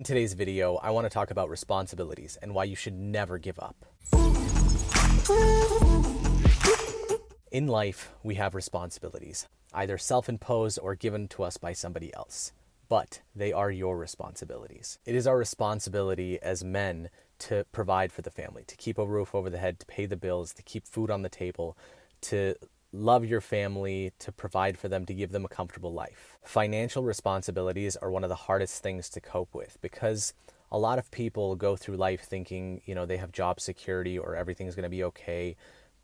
In today's video, I want to talk about responsibilities and why you should never give up. In life, we have responsibilities, either self-imposed or given to us by somebody else, but they are your responsibilities. It is our responsibility as men to provide for the family, to keep a roof over the head, to pay the bills, to keep food on the table, to love your family, to provide for them, to give them a comfortable life. Financial responsibilities are one of the hardest things to cope with because a lot of people go through life thinking, they have job security or everything's going to be okay,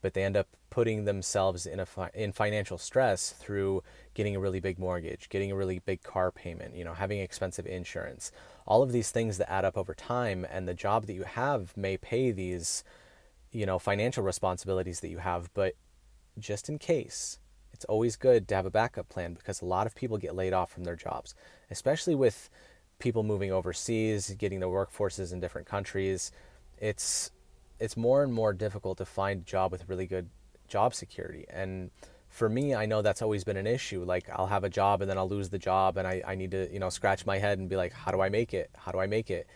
but they end up putting themselves in financial stress through getting a really big mortgage, getting a really big car payment, having expensive insurance, all of these things that add up over time. And the job that you have may pay these, financial responsibilities that you have, but just in case, it's always good to have a backup plan because a lot of people get laid off from their jobs, especially with people moving overseas, getting their workforces in different countries. It's more and more difficult to find a job with really good job security. And for me, I know that's always been an issue. Like I'll have a job and then I'll lose the job and I need to, scratch my head and be like, how do I make it? How do I make it?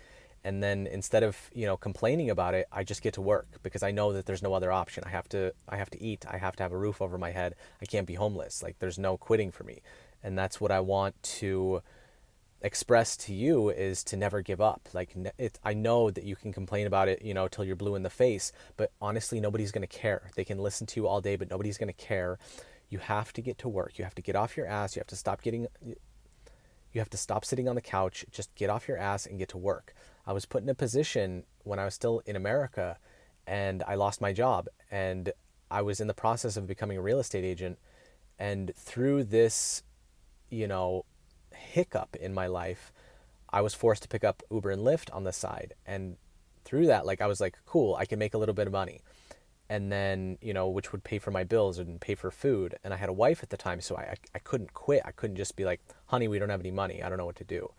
And then instead of, complaining about it, I just get to work because I know that there's no other option. I have to eat. I have to have a roof over my head. I can't be homeless. Like there's no quitting for me. And that's what I want to express to you is to never give up. Like I know that you can complain about it, till you're blue in the face, but honestly, nobody's going to care. They can listen to you all day, but nobody's going to care. You have to get to work. You have to get off your ass. You have to stop sitting on the couch. Just get off your ass and get to work. I was put in a position when I was still in America and I lost my job and I was in the process of becoming a real estate agent. And through this, hiccup in my life, I was forced to pick up Uber and Lyft on the side. And through that, I was like, cool, I can make a little bit of money. And then, which would pay for my bills and pay for food. And I had a wife at the time, so I couldn't quit. I couldn't just be like, honey, we don't have any money. I don't know what to do.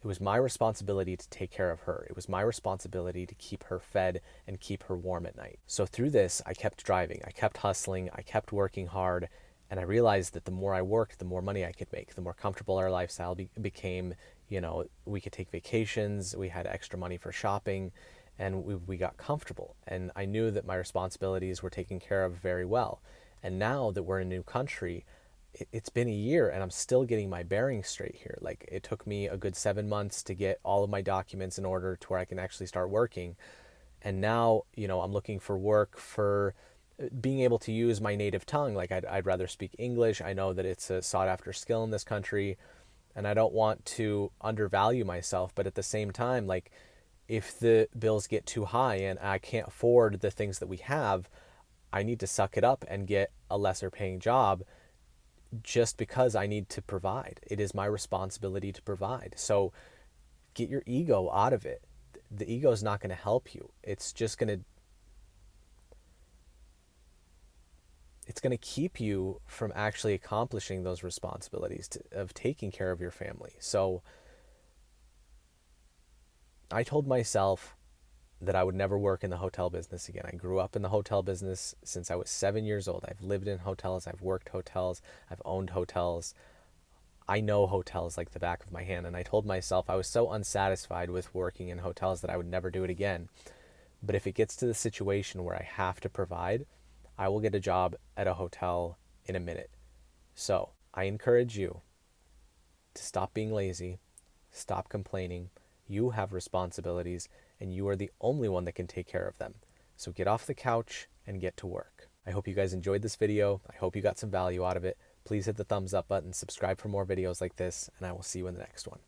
It was my responsibility to take care of her. It was my responsibility to keep her fed and keep her warm at night. So through this, I kept driving, I kept hustling, I kept working hard. And I realized that the more I worked, the more money I could make, the more comfortable our lifestyle became. We could take vacations, we had extra money for shopping, and we got comfortable. And I knew that my responsibilities were taken care of very well. And now that we're in a new country, it's been a year and I'm still getting my bearings straight here. Like it took me a good 7 months to get all of my documents in order to where I can actually start working. And now, I'm looking for work for being able to use my native tongue. Like I'd rather speak English. I know that it's a sought after skill in this country and I don't want to undervalue myself, but at the same time, like if the bills get too high and I can't afford the things that we have, I need to suck it up and get a lesser paying job just because I need to provide. It is my responsibility to provide. So get your ego out of it. The ego is not going to help you. It's going to keep you from actually accomplishing those responsibilities of taking care of your family. So I told myself that I would never work in the hotel business again. I grew up in the hotel business since I was 7 years old. I've lived in hotels, I've worked hotels, I've owned hotels. I know hotels like the back of my hand. And I told myself I was so unsatisfied with working in hotels that I would never do it again. But if it gets to the situation where I have to provide, I will get a job at a hotel in a minute. So I encourage you to stop being lazy, stop complaining. You have responsibilities and you are the only one that can take care of them. So get off the couch and get to work. I hope you guys enjoyed this video. I hope you got some value out of it. Please hit the thumbs up button, subscribe for more videos like this, and I will see you in the next one.